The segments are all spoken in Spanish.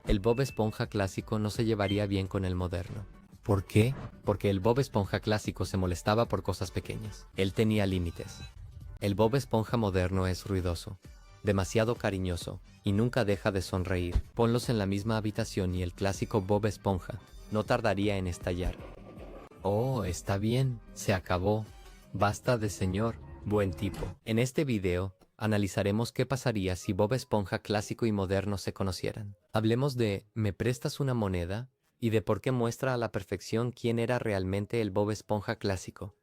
El Bob Esponja clásico no se llevaría bien con el moderno. ¿Por qué? Porque el Bob Esponja clásico se molestaba por cosas pequeñas. Él tenía límites. El Bob Esponja moderno es ruidoso, demasiado cariñoso, y nunca deja de sonreír. Ponlos en la misma habitación y el clásico Bob Esponja no tardaría en estallar. Oh, está bien, se acabó. Basta de señor, buen tipo. En este video, analizaremos qué pasaría si Bob Esponja clásico y moderno se conocieran. Hablemos de ¿me prestas una moneda? Y de por qué muestra a la perfección quién era realmente el Bob Esponja clásico.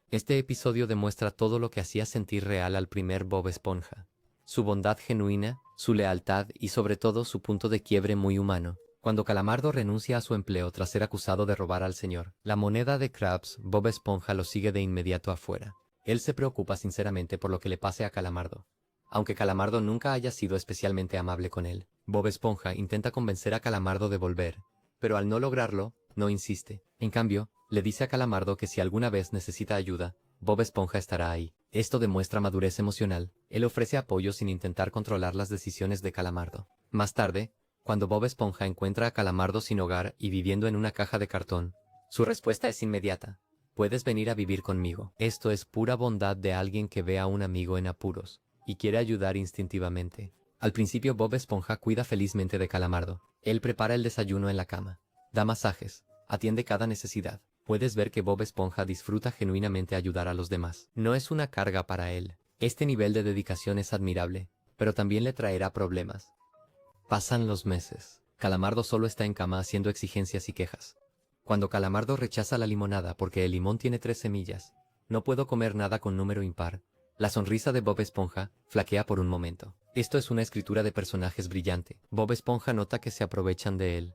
Este episodio demuestra todo lo que hacía sentir real al primer Bob Esponja. Su bondad genuina, su lealtad y sobre todo su punto de quiebre muy humano. Cuando Calamardo renuncia a su empleo tras ser acusado de robar al señor la moneda de Krabs, Bob Esponja lo sigue de inmediato afuera. Él se preocupa sinceramente por lo que le pase a Calamardo. Aunque Calamardo nunca haya sido especialmente amable con él, Bob Esponja intenta convencer a Calamardo de volver, pero al no lograrlo, no insiste. En cambio, le dice a Calamardo que si alguna vez necesita ayuda, Bob Esponja estará ahí. Esto demuestra madurez emocional. Él ofrece apoyo sin intentar controlar las decisiones de Calamardo. Más tarde, cuando Bob Esponja encuentra a Calamardo sin hogar y viviendo en una caja de cartón, su respuesta es inmediata. Puedes venir a vivir conmigo. Esto es pura bondad de alguien que ve a un amigo en apuros y quiere ayudar instintivamente. Al principio Bob Esponja cuida felizmente de Calamardo. Él prepara el desayuno en la cama, da masajes, atiende cada necesidad. Puedes ver que Bob Esponja disfruta genuinamente ayudar a los demás. No es una carga para él. Este nivel de dedicación es admirable, pero también le traerá problemas. Pasan los meses. Calamardo solo está en cama haciendo exigencias y quejas. Cuando Calamardo rechaza la limonada porque el limón tiene 3 semillas, no puedo comer nada con número impar. La sonrisa de Bob Esponja flaquea por un momento. Esto es una escritura de personajes brillante. Bob Esponja nota que se aprovechan de él,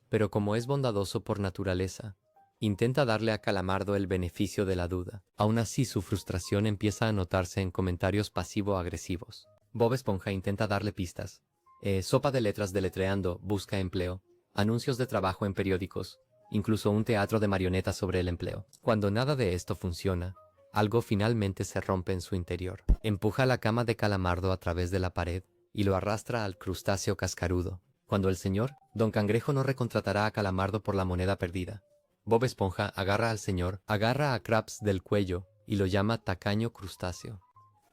pero como es bondadoso por naturaleza, intenta darle a Calamardo el beneficio de la duda. Aún así, su frustración empieza a notarse en comentarios pasivo-agresivos. Bob Esponja intenta darle pistas. Sopa de letras deletreando, busca empleo, anuncios de trabajo en periódicos, incluso un teatro de marionetas sobre el empleo. Cuando nada de esto funciona, algo finalmente se rompe en su interior. Empuja la cama de Calamardo a través de la pared y lo arrastra al crustáceo cascarudo. Cuando el señor Don Cangrejo no recontratará a Calamardo por la moneda perdida, Bob Esponja agarra al señor, agarra a Krabs del cuello y lo llama tacaño crustáceo.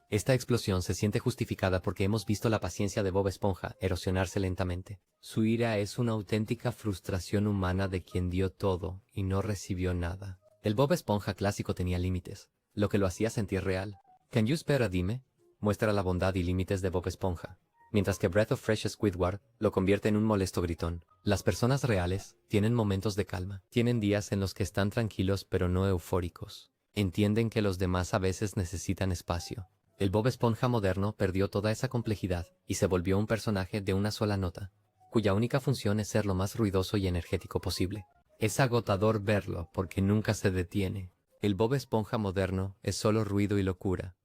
Esta explosión se siente justificada porque hemos visto la paciencia de Bob Esponja erosionarse lentamente. Su ira es una auténtica frustración humana de quien dio todo y no recibió nada. El Bob Esponja clásico tenía límites, lo que lo hacía sentir real. Can You Spare a Dime muestra la bondad y límites de Bob Esponja, mientras que Breath of Fresh Squidward lo convierte en un molesto gritón. Las personas reales tienen momentos de calma, tienen días en los que están tranquilos pero no eufóricos. Entienden que los demás a veces necesitan espacio. El Bob Esponja moderno perdió toda esa complejidad y se volvió un personaje de una sola nota, cuya única función es ser lo más ruidoso y energético posible. Es agotador verlo porque nunca se detiene. El Bob Esponja moderno es solo ruido y locura,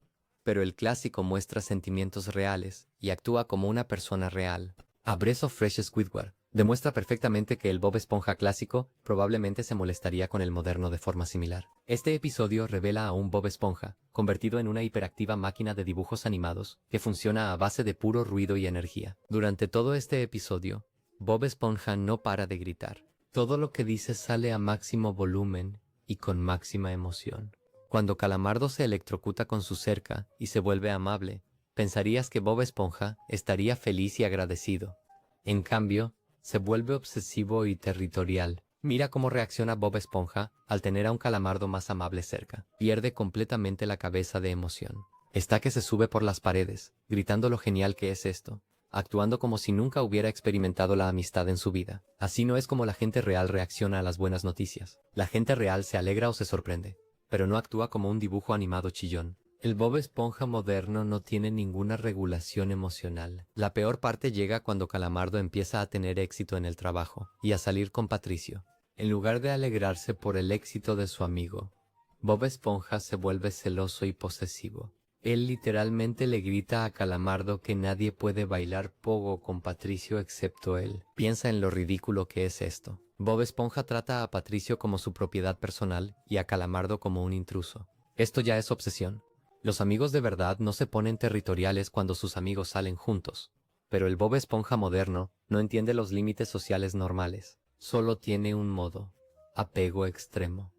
pero el clásico muestra sentimientos reales y actúa como una persona real. A Breath of Fresh Squidward demuestra perfectamente que el Bob Esponja clásico probablemente se molestaría con el moderno de forma similar. Este episodio revela a un Bob Esponja convertido en una hiperactiva máquina de dibujos animados que funciona a base de puro ruido y energía. Durante todo este episodio, Bob Esponja no para de gritar. Todo lo que dice sale a máximo volumen y con máxima emoción. Cuando Calamardo se electrocuta con su cerca y se vuelve amable, pensarías que Bob Esponja estaría feliz y agradecido. En cambio, se vuelve obsesivo y territorial. Mira cómo reacciona Bob Esponja al tener a un Calamardo más amable cerca. Pierde completamente la cabeza de emoción. Está que se sube por las paredes, gritando lo genial que es esto, actuando como si nunca hubiera experimentado la amistad en su vida. Así no es como la gente real reacciona a las buenas noticias. La gente real se alegra o se sorprende, pero no actúa como un dibujo animado chillón. El Bob Esponja moderno no tiene ninguna regulación emocional. La peor parte llega cuando Calamardo empieza a tener éxito en el trabajo y a salir con Patricio. En lugar de alegrarse por el éxito de su amigo, Bob Esponja se vuelve celoso y posesivo. Él literalmente le grita a Calamardo que nadie puede bailar pogo con Patricio excepto él. Piensa en lo ridículo que es esto. Bob Esponja trata a Patricio como su propiedad personal y a Calamardo como un intruso. Esto ya es obsesión. Los amigos de verdad no se ponen territoriales cuando sus amigos salen juntos. Pero el Bob Esponja moderno no entiende los límites sociales normales. Solo tiene un modo: apego extremo.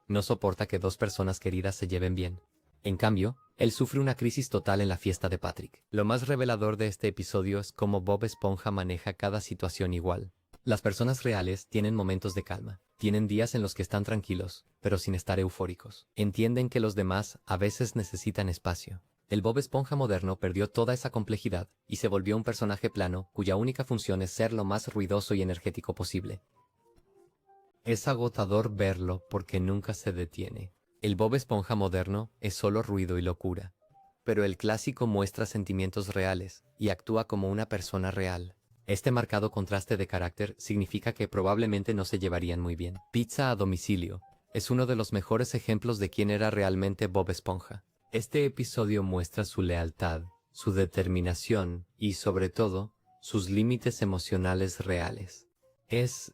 No soporta que dos personas queridas se lleven bien. En cambio, él sufre una crisis total en la fiesta de Patrick. Lo más revelador de este episodio es cómo Bob Esponja maneja cada situación igual. Las personas reales tienen momentos de calma. Tienen días en los que están tranquilos, pero sin estar eufóricos. Entienden que los demás a veces necesitan espacio. El Bob Esponja moderno perdió toda esa complejidad y se volvió un personaje plano cuya única función es ser lo más ruidoso y energético posible. Es agotador verlo porque nunca se detiene. El Bob Esponja moderno es solo ruido y locura. Pero el clásico muestra sentimientos reales y actúa como una persona real. Este marcado contraste de carácter significa que probablemente no se llevarían muy bien. Pizza a domicilio es uno de los mejores ejemplos de quién era realmente Bob Esponja. Este episodio muestra su lealtad, su determinación y, sobre todo, sus límites emocionales reales. Es,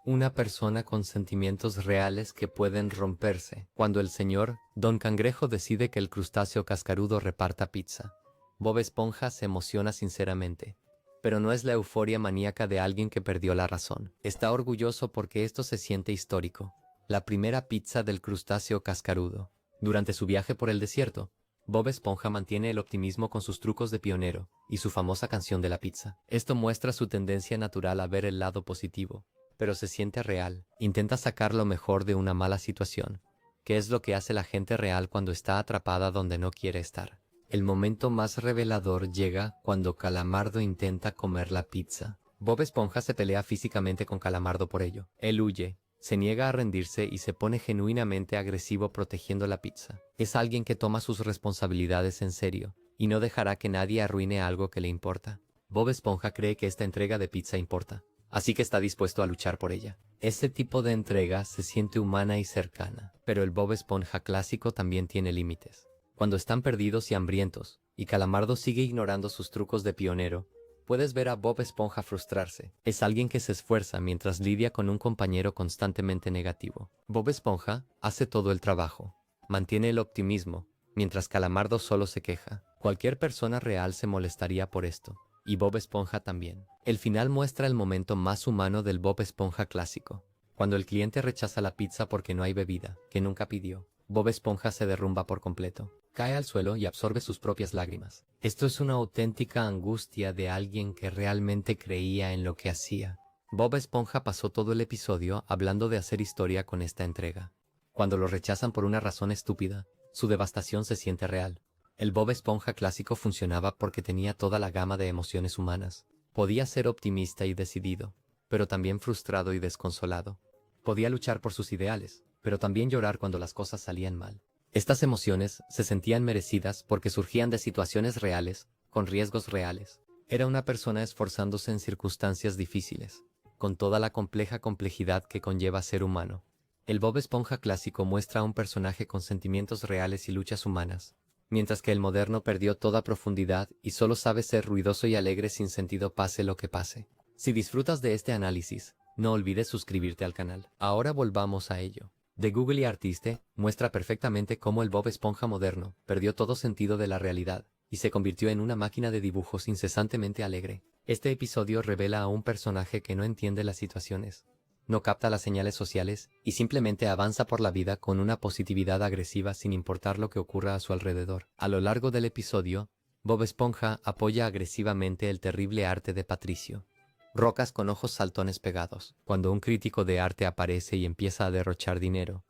una persona con sentimientos reales que pueden romperse. Cuando el señor Don Cangrejo decide que el crustáceo cascarudo reparta pizza, Bob Esponja se emociona sinceramente. Pero no es la euforia maníaca de alguien que perdió la razón. Está orgulloso porque esto se siente histórico. La primera pizza del crustáceo cascarudo. Durante su viaje por el desierto, Bob Esponja mantiene el optimismo con sus trucos de pionero y su famosa canción de la pizza. Esto muestra su tendencia natural a ver el lado positivo, pero se siente real. Intenta sacar lo mejor de una mala situación, que es lo que hace la gente real cuando está atrapada donde no quiere estar. El momento más revelador llega cuando Calamardo intenta comer la pizza. Bob Esponja se pelea físicamente con Calamardo por ello. Él huye, se niega a rendirse y se pone genuinamente agresivo protegiendo la pizza. Es alguien que toma sus responsabilidades en serio y no dejará que nadie arruine algo que le importa. Bob Esponja cree que esta entrega de pizza importa, así que está dispuesto a luchar por ella. Este tipo de entrega se siente humana y cercana, pero el Bob Esponja clásico también tiene límites. Cuando están perdidos y hambrientos, y Calamardo sigue ignorando sus trucos de pionero, puedes ver a Bob Esponja frustrarse. Es alguien que se esfuerza mientras lidia con un compañero constantemente negativo. Bob Esponja hace todo el trabajo, mantiene el optimismo, mientras Calamardo solo se queja. Cualquier persona real se molestaría por esto, y Bob Esponja también. El final muestra el momento más humano del Bob Esponja clásico. Cuando el cliente rechaza la pizza porque no hay bebida, que nunca pidió, Bob Esponja se derrumba por completo. Cae al suelo y absorbe sus propias lágrimas. Esto es una auténtica angustia de alguien que realmente creía en lo que hacía. Bob Esponja pasó todo el episodio hablando de hacer historia con esta entrega. Cuando lo rechazan por una razón estúpida, su devastación se siente real. El Bob Esponja clásico funcionaba porque tenía toda la gama de emociones humanas. Podía ser optimista y decidido, pero también frustrado y desconsolado. Podía luchar por sus ideales, pero también llorar cuando las cosas salían mal. Estas emociones se sentían merecidas porque surgían de situaciones reales, con riesgos reales. Era una persona esforzándose en circunstancias difíciles, con toda la compleja complejidad que conlleva ser humano. El Bob Esponja clásico muestra a un personaje con sentimientos reales y luchas humanas, mientras que el moderno perdió toda profundidad y solo sabe ser ruidoso y alegre sin sentido pase lo que pase. Si disfrutas de este análisis, no olvides suscribirte al canal. Ahora volvamos a ello. The Googly Artiste muestra perfectamente cómo el Bob Esponja moderno perdió todo sentido de la realidad y se convirtió en una máquina de dibujos incesantemente alegre. Este episodio revela a un personaje que no entiende las situaciones, no capta las señales sociales y simplemente avanza por la vida con una positividad agresiva sin importar lo que ocurra a su alrededor. A lo largo del episodio, Bob Esponja apoya agresivamente el terrible arte de Patricio. Rocas con ojos saltones pegados. Cuando un crítico de arte aparece y empieza a derrochar dinero,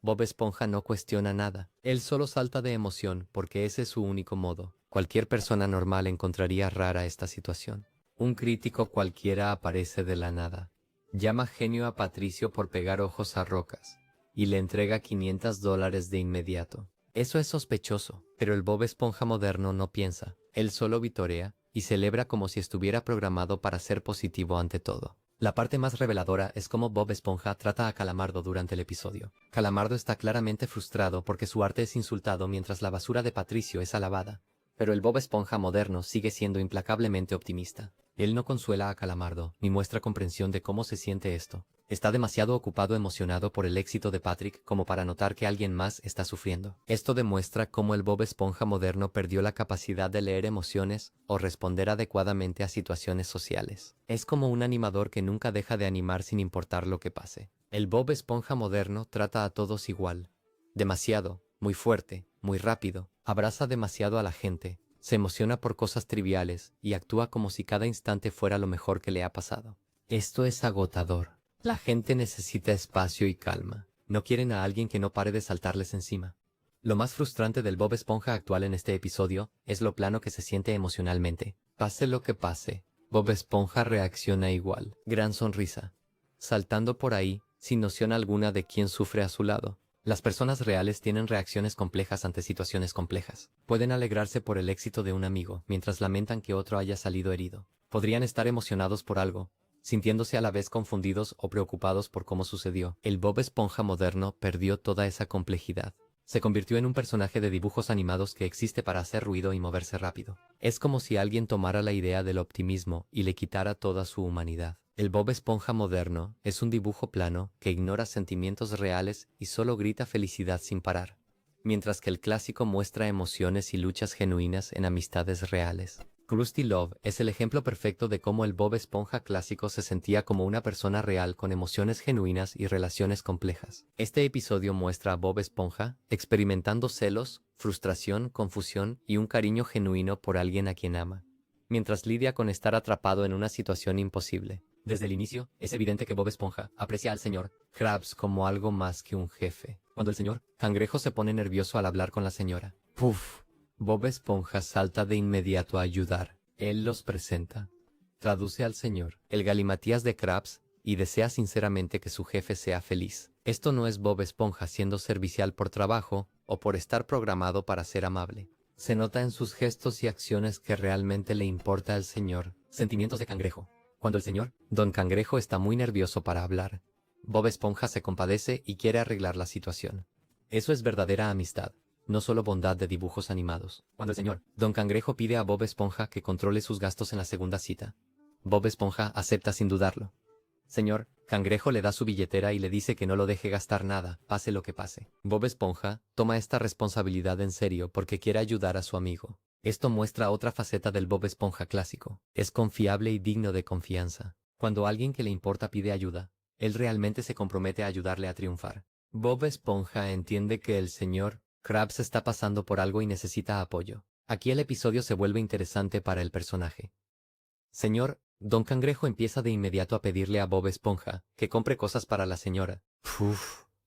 Bob Esponja no cuestiona nada. Él solo salta de emoción porque ese es su único modo. Cualquier persona normal encontraría rara esta situación. Un crítico cualquiera aparece de la nada. Llama genio a Patricio por pegar ojos a rocas y le entrega $500 de inmediato. Eso es sospechoso, pero el Bob Esponja moderno no piensa. Él solo vitorea y celebra como si estuviera programado para ser positivo ante todo. La parte más reveladora es cómo Bob Esponja trata a Calamardo durante el episodio. Calamardo está claramente frustrado porque su arte es insultado mientras la basura de Patricio es alabada. Pero el Bob Esponja moderno sigue siendo implacablemente optimista. Él no consuela a Calamardo, ni muestra comprensión de cómo se siente esto. Está demasiado ocupado emocionado por el éxito de Patrick como para notar que alguien más está sufriendo. Esto demuestra cómo el Bob Esponja moderno perdió la capacidad de leer emociones o responder adecuadamente a situaciones sociales. Es como un animador que nunca deja de animar sin importar lo que pase. El Bob Esponja moderno trata a todos igual. Demasiado, muy fuerte, muy rápido, abraza demasiado a la gente, se emociona por cosas triviales y actúa como si cada instante fuera lo mejor que le ha pasado. Esto es agotador. La gente necesita espacio y calma. No quieren a alguien que no pare de saltarles encima. Lo más frustrante del Bob Esponja actual en este episodio es lo plano que se siente emocionalmente. Pase lo que pase, Bob Esponja reacciona igual. Gran sonrisa. Saltando por ahí, sin noción alguna de quién sufre a su lado. Las personas reales tienen reacciones complejas ante situaciones complejas. Pueden alegrarse por el éxito de un amigo, mientras lamentan que otro haya salido herido. Podrían estar emocionados por algo, sintiéndose a la vez confundidos o preocupados por cómo sucedió. El Bob Esponja moderno perdió toda esa complejidad. Se convirtió en un personaje de dibujos animados que existe para hacer ruido y moverse rápido. Es como si alguien tomara la idea del optimismo y le quitara toda su humanidad. El Bob Esponja moderno es un dibujo plano que ignora sentimientos reales y solo grita felicidad sin parar, mientras que el clásico muestra emociones y luchas genuinas en amistades reales. Krusty Love es el ejemplo perfecto de cómo el Bob Esponja clásico se sentía como una persona real con emociones genuinas y relaciones complejas. Este episodio muestra a Bob Esponja experimentando celos, frustración, confusión y un cariño genuino por alguien a quien ama, mientras lidia con estar atrapado en una situación imposible. Desde el inicio, es evidente que Bob Esponja aprecia al señor Krabs como algo más que un jefe. Cuando el señor Cangrejo se pone nervioso al hablar con la señora Puff, Bob Esponja salta de inmediato a ayudar. Él los presenta. Traduce al señor el galimatías de Krabs y desea sinceramente que su jefe sea feliz. Esto no es Bob Esponja siendo servicial por trabajo o por estar programado para ser amable. Se nota en sus gestos y acciones que realmente le importa al señor. Sentimientos de Cangrejo. Cuando el señor Don Cangrejo está muy nervioso para hablar, Bob Esponja se compadece y quiere arreglar la situación. Eso es verdadera amistad, no solo bondad de dibujos animados. Cuando el señor Don Cangrejo pide a Bob Esponja que controle sus gastos en la segunda cita, Bob Esponja acepta sin dudarlo. Señor Cangrejo le da su billetera y le dice que no lo deje gastar nada, pase lo que pase. Bob Esponja toma esta responsabilidad en serio porque quiere ayudar a su amigo. Esto muestra otra faceta del Bob Esponja clásico. Es confiable y digno de confianza. Cuando alguien que le importa pide ayuda, él realmente se compromete a ayudarle a triunfar. Bob Esponja entiende que el señor Krabs está pasando por algo y necesita apoyo. Aquí el episodio se vuelve interesante para el personaje. Señor Don Cangrejo empieza de inmediato a pedirle a Bob Esponja que compre cosas para la señora.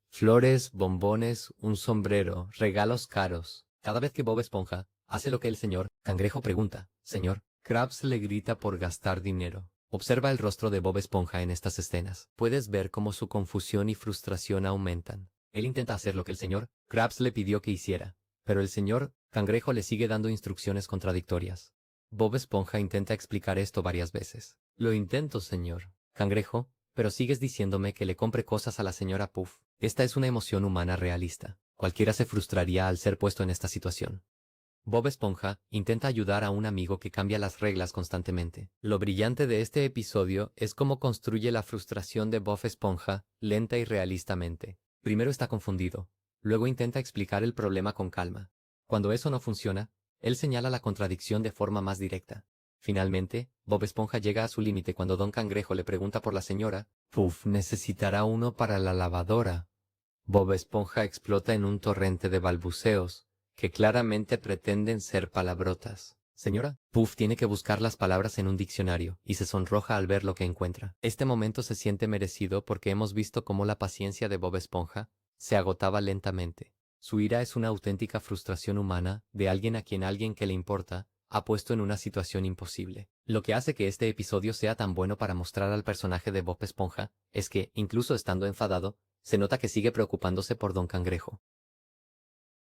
Flores, bombones, un sombrero, regalos caros. Cada vez que Bob Esponja hace lo que el señor Cangrejo pregunta, señor Krabs le grita por gastar dinero. Observa el rostro de Bob Esponja en estas escenas. Puedes ver cómo su confusión y frustración aumentan. Él intenta hacer lo que el señor Krabs le pidió que hiciera, pero el señor Cangrejo le sigue dando instrucciones contradictorias. Bob Esponja intenta explicar esto varias veces. Lo intento, señor Cangrejo, pero sigues diciéndome que le compre cosas a la señora Puff. Esta es una emoción humana realista. Cualquiera se frustraría al ser puesto en esta situación. Bob Esponja intenta ayudar a un amigo que cambia las reglas constantemente. Lo brillante de este episodio es cómo construye la frustración de Bob Esponja lenta y realistamente. Primero está confundido, luego intenta explicar el problema con calma. Cuando eso no funciona, él señala la contradicción de forma más directa. Finalmente, Bob Esponja llega a su límite cuando Don Cangrejo le pregunta por la señora. Puff necesitará uno para la lavadora. Bob Esponja explota en un torrente de balbuceos, que claramente pretenden ser palabrotas. Señora, Puff tiene que buscar las palabras en un diccionario, y se sonroja al ver lo que encuentra. Este momento se siente merecido porque hemos visto cómo la paciencia de Bob Esponja se agotaba lentamente. Su ira es una auténtica frustración humana de alguien a quien alguien que le importa ha puesto en una situación imposible. Lo que hace que este episodio sea tan bueno para mostrar al personaje de Bob Esponja es que, incluso estando enfadado, se nota que sigue preocupándose por Don Cangrejo.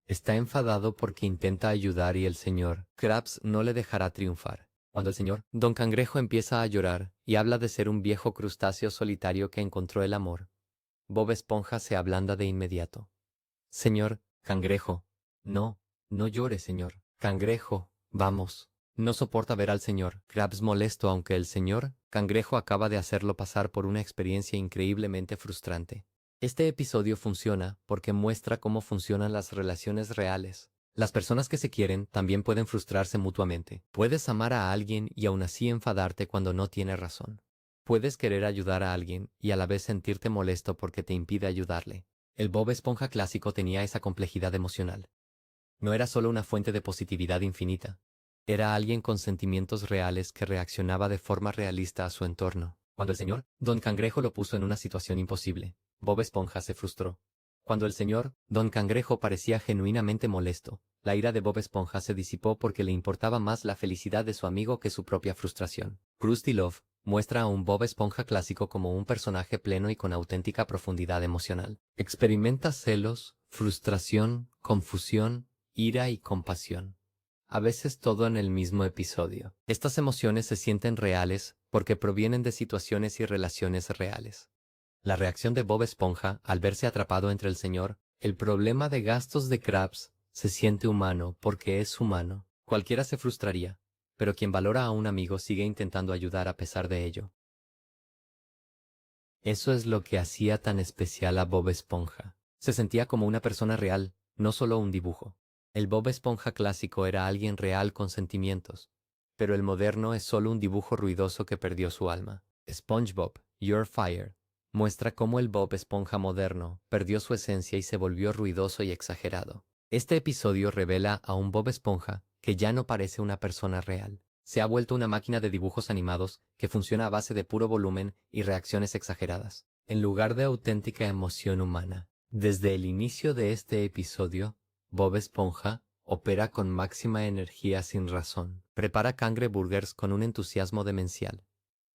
Está enfadado porque intenta ayudar y el señor Krabs no le dejará triunfar. Cuando el señor Don Cangrejo empieza a llorar y habla de ser un viejo crustáceo solitario que encontró el amor, Bob Esponja se ablanda de inmediato. Señor Cangrejo, no llore, señor Cangrejo, vamos. No soporta ver al señor Krabs molesto, aunque el señor Cangrejo acaba de hacerlo pasar por una experiencia increíblemente frustrante. Este episodio funciona porque muestra cómo funcionan las relaciones reales. Las personas que se quieren también pueden frustrarse mutuamente. Puedes amar a alguien y aún así enfadarte cuando no tiene razón. Puedes querer ayudar a alguien y a la vez sentirte molesto porque te impide ayudarle. El Bob Esponja clásico tenía esa complejidad emocional. No era solo una fuente de positividad infinita. Era alguien con sentimientos reales que reaccionaba de forma realista a su entorno. Cuando el señor Don Cangrejo lo puso en una situación imposible, Bob Esponja se frustró. Cuando el señor Don Cangrejo parecía genuinamente molesto, la ira de Bob Esponja se disipó porque le importaba más la felicidad de su amigo que su propia frustración. Krusty Love muestra a un Bob Esponja clásico como un personaje pleno y con auténtica profundidad emocional. Experimenta celos, frustración, confusión, ira y compasión. A veces todo en el mismo episodio. Estas emociones se sienten reales porque provienen de situaciones y relaciones reales. La reacción de Bob Esponja al verse atrapado entre el señor, el problema de gastos de Krabs, se siente humano porque es humano. Cualquiera se frustraría, pero quien valora a un amigo sigue intentando ayudar a pesar de ello. Eso es lo que hacía tan especial a Bob Esponja. Se sentía como una persona real, no solo un dibujo. El Bob Esponja clásico era alguien real con sentimientos, pero el moderno es solo un dibujo ruidoso que perdió su alma. SpongeBob, You're Fired, muestra cómo el Bob Esponja moderno perdió su esencia y se volvió ruidoso y exagerado. Este episodio revela a un Bob Esponja que ya no parece una persona real. Se ha vuelto una máquina de dibujos animados que funciona a base de puro volumen y reacciones exageradas, en lugar de auténtica emoción humana. Desde el inicio de este episodio, Bob Esponja opera con máxima energía sin razón. Prepara cangreburgers con un entusiasmo demencial,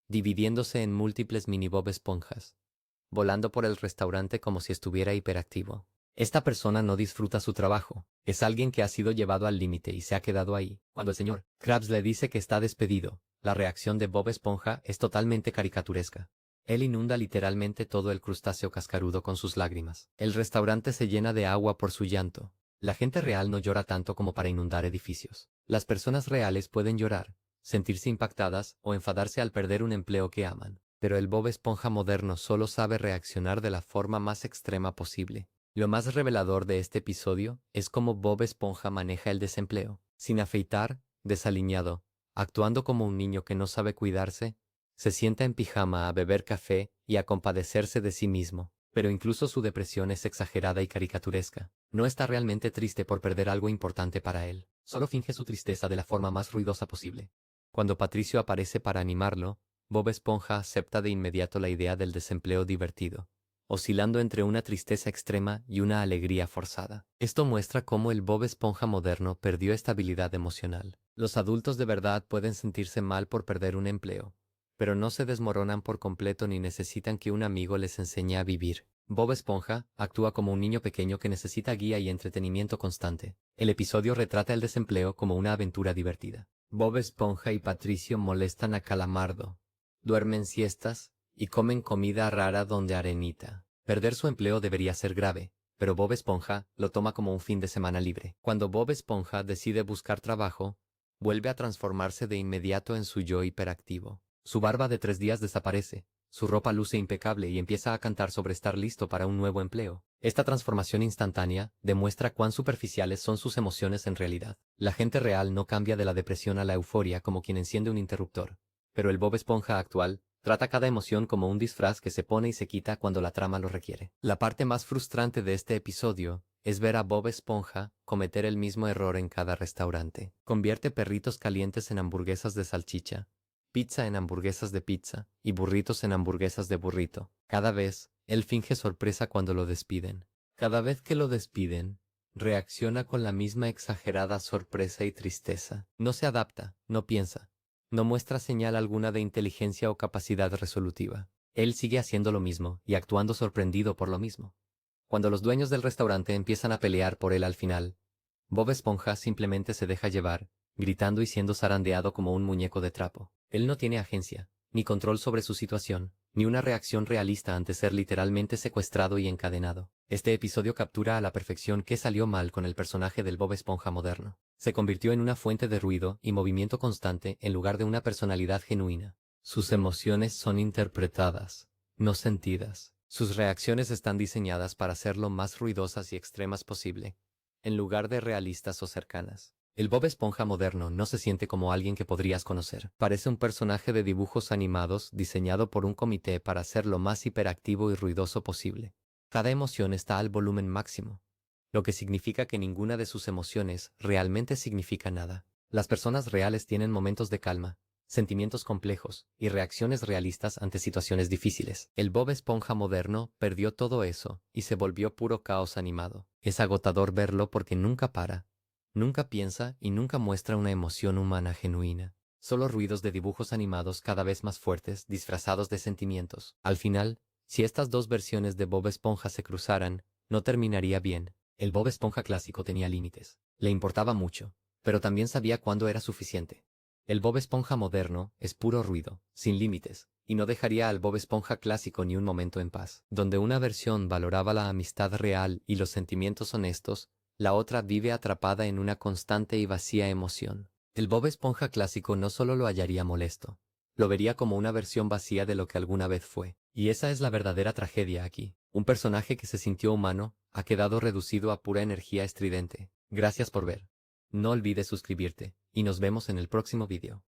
dividiéndose en múltiples mini Bob Esponjas, volando por el restaurante como si estuviera hiperactivo. Esta persona no disfruta su trabajo, es alguien que ha sido llevado al límite y se ha quedado ahí. Cuando el señor Krabs le dice que está despedido, la reacción de Bob Esponja es totalmente caricaturesca. Él inunda literalmente todo el crustáceo cascarudo con sus lágrimas. El restaurante se llena de agua por su llanto. La gente real no llora tanto como para inundar edificios. Las personas reales pueden llorar, sentirse impactadas o enfadarse al perder un empleo que aman. Pero el Bob Esponja moderno solo sabe reaccionar de la forma más extrema posible. Lo más revelador de este episodio es cómo Bob Esponja maneja el desempleo. Sin afeitar, desaliñado, actuando como un niño que no sabe cuidarse, se sienta en pijama a beber café y a compadecerse de sí mismo. Pero incluso su depresión es exagerada y caricaturesca. No está realmente triste por perder algo importante para él. Solo finge su tristeza de la forma más ruidosa posible. Cuando Patricio aparece para animarlo, Bob Esponja acepta de inmediato la idea del desempleo divertido, oscilando entre una tristeza extrema y una alegría forzada. Esto muestra cómo el Bob Esponja moderno perdió estabilidad emocional. Los adultos de verdad pueden sentirse mal por perder un empleo, pero no se desmoronan por completo ni necesitan que un amigo les enseñe a vivir. Bob Esponja actúa como un niño pequeño que necesita guía y entretenimiento constante. El episodio retrata el desempleo como una aventura divertida. Bob Esponja y Patricio molestan a Calamardo, duermen siestas y comen comida rara donde Arenita. Perder su empleo debería ser grave, pero Bob Esponja lo toma como un fin de semana libre. Cuando Bob Esponja decide buscar trabajo, vuelve a transformarse de inmediato en su yo hiperactivo. Su barba de 3 días desaparece, su ropa luce impecable y empieza a cantar sobre estar listo para un nuevo empleo. Esta transformación instantánea demuestra cuán superficiales son sus emociones en realidad. La gente real no cambia de la depresión a la euforia como quien enciende un interruptor, pero el Bob Esponja actual trata cada emoción como un disfraz que se pone y se quita cuando la trama lo requiere. La parte más frustrante de este episodio es ver a Bob Esponja cometer el mismo error en cada restaurante. Convierte perritos calientes en hamburguesas de salchicha, pizza en hamburguesas de pizza y burritos en hamburguesas de burrito. Cada vez, él finge sorpresa cuando lo despiden. Cada vez que lo despiden, reacciona con la misma exagerada sorpresa y tristeza. No se adapta, no piensa. No muestra señal alguna de inteligencia o capacidad resolutiva. Él sigue haciendo lo mismo y actuando sorprendido por lo mismo. Cuando los dueños del restaurante empiezan a pelear por él al final, Bob Esponja simplemente se deja llevar, gritando y siendo zarandeado como un muñeco de trapo. Él no tiene agencia, ni control sobre su situación, ni una reacción realista ante ser literalmente secuestrado y encadenado. Este episodio captura a la perfección qué salió mal con el personaje del Bob Esponja moderno. Se convirtió en una fuente de ruido y movimiento constante en lugar de una personalidad genuina. Sus emociones son interpretadas, no sentidas. Sus reacciones están diseñadas para ser lo más ruidosas y extremas posible, en lugar de realistas o cercanas. El Bob Esponja moderno no se siente como alguien que podrías conocer. Parece un personaje de dibujos animados diseñado por un comité para ser lo más hiperactivo y ruidoso posible. Cada emoción está al volumen máximo, lo que significa que ninguna de sus emociones realmente significa nada. Las personas reales tienen momentos de calma, sentimientos complejos y reacciones realistas ante situaciones difíciles. El Bob Esponja moderno perdió todo eso y se volvió puro caos animado. Es agotador verlo porque nunca para, nunca piensa y nunca muestra una emoción humana genuina. Solo ruidos de dibujos animados cada vez más fuertes, disfrazados de sentimientos. Al final, si estas dos versiones de Bob Esponja se cruzaran, no terminaría bien. El Bob Esponja clásico tenía límites. Le importaba mucho, pero también sabía cuándo era suficiente. El Bob Esponja moderno es puro ruido, sin límites, y no dejaría al Bob Esponja clásico ni un momento en paz. Donde una versión valoraba la amistad real y los sentimientos honestos, la otra vive atrapada en una constante y vacía emoción. El Bob Esponja clásico no solo lo hallaría molesto, lo vería como una versión vacía de lo que alguna vez fue. Y esa es la verdadera tragedia aquí. Un personaje que se sintió humano, ha quedado reducido a pura energía estridente. Gracias por ver. No olvides suscribirte, y nos vemos en el próximo vídeo.